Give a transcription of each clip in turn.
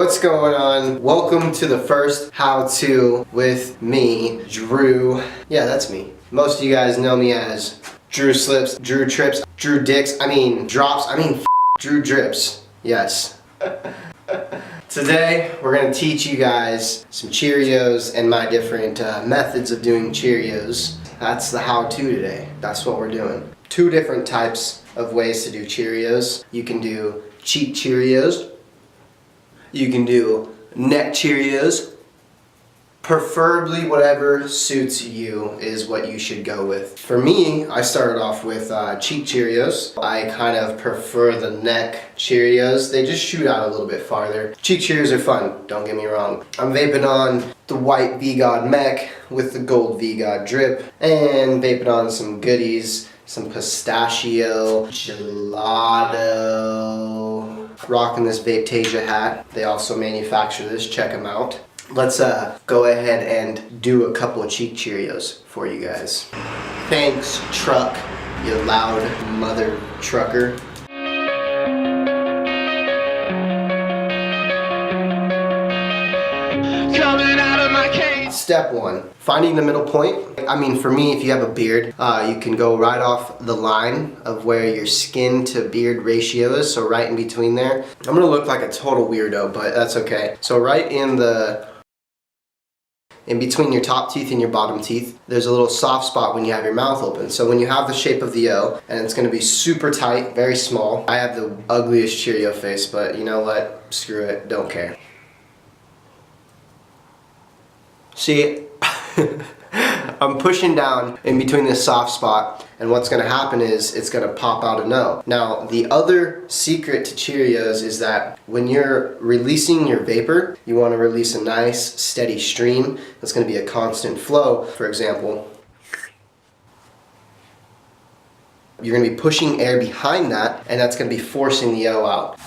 What's going on? Welcome to the first how-to with me, Drew. Yeah, that's me. Most of you guys know me as Drew Slips, Drew Trips, Drew Dicks, Drops, Drew Drips. Yes. Today, we're going to teach you guys some Cheerios and my different methods of doing Cheerios. That's the how-to today. That's what we're doing. Two different types of ways to do Cheerios. You can do cheek Cheerios. You can do neck Cheerios. Preferably whatever suits you is what you should go with. For me, I started off with cheek Cheerios. I kind of prefer the neck Cheerios. They just shoot out a little bit farther. Cheek Cheerios are fun, don't get me wrong. I'm vaping on the white V-God mech with the gold V-God drip and vaping on some goodies, some pistachio, gelato. Rocking this Vape hat. They also manufacture this, check them out. Let's go ahead and do a couple of cheek Cheerios for you guys. Thanks, truck, you loud mother trucker. Coming out of my cage. Step one, finding the middle point. For me, if you have a beard, you can go right off the line of where your skin to beard ratio is, so right in between there. I'm gonna look like a total weirdo, but that's okay. So right in between your top teeth and your bottom teeth, there's a little soft spot when you have your mouth open. So when you have the shape of the O, and it's gonna be super tight, very small. I have the ugliest Cheerio face, but you know what? Screw it, don't care. See, I'm pushing down in between this soft spot, and what's gonna happen is it's gonna pop out a no. Now, the other secret to Cheerios is that when you're releasing your vapor, you wanna release a nice, steady stream that's gonna be a constant flow. For example, you're gonna be pushing air behind that, and that's gonna be forcing the O out.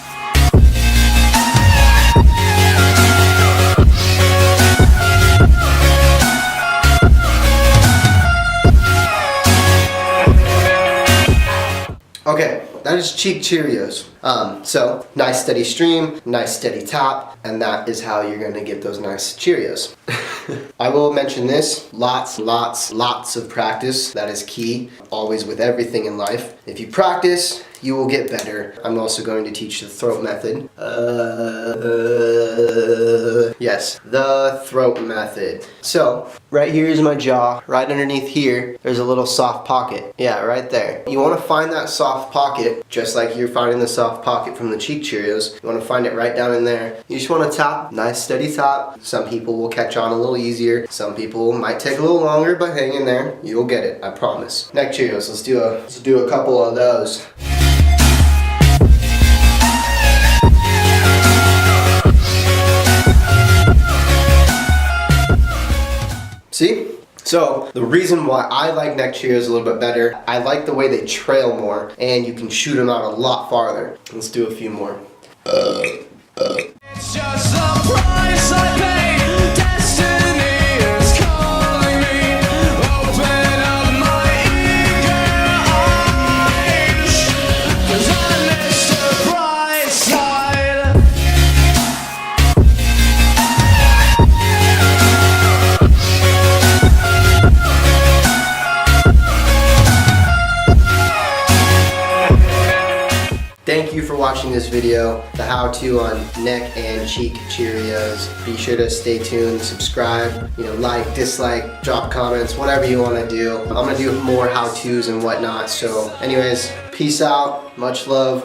Okay, that is cheek Cheerios. So, nice steady stream, nice steady top, and that is how you're gonna get those nice Cheerios. I will mention this, lots of practice, that is key, always with everything in life. If you practice, you will get better. I'm also going to teach the throat method. Yes, the throat method. So, right here is my jaw. Right underneath here, there's a little soft pocket. Yeah, right there. You want to find that soft pocket, just like you're finding the soft pocket from the cheek Cheerios. You want to find it right down in there. You just want to tap, nice steady tap. Some people will catch on a little easier. Some people might take a little longer, but hang in there. You'll get it, I promise. Neck Cheerios, let's do a couple of those. See? So, the reason why I like neck Cheerios a little bit better, I like the way they trail more, and you can shoot them out a lot farther. Let's do a few more. It's just the price I pay. Destiny is calling me. Open up my eager eyes, 'cause I missed the bright side. Thank you for watching this video, the how-to on neck and cheek Cheerios. Be sure to stay tuned, subscribe, like, dislike, drop comments, whatever you want to do. I'm going to do more how-tos and whatnot. So anyways, peace out, much love.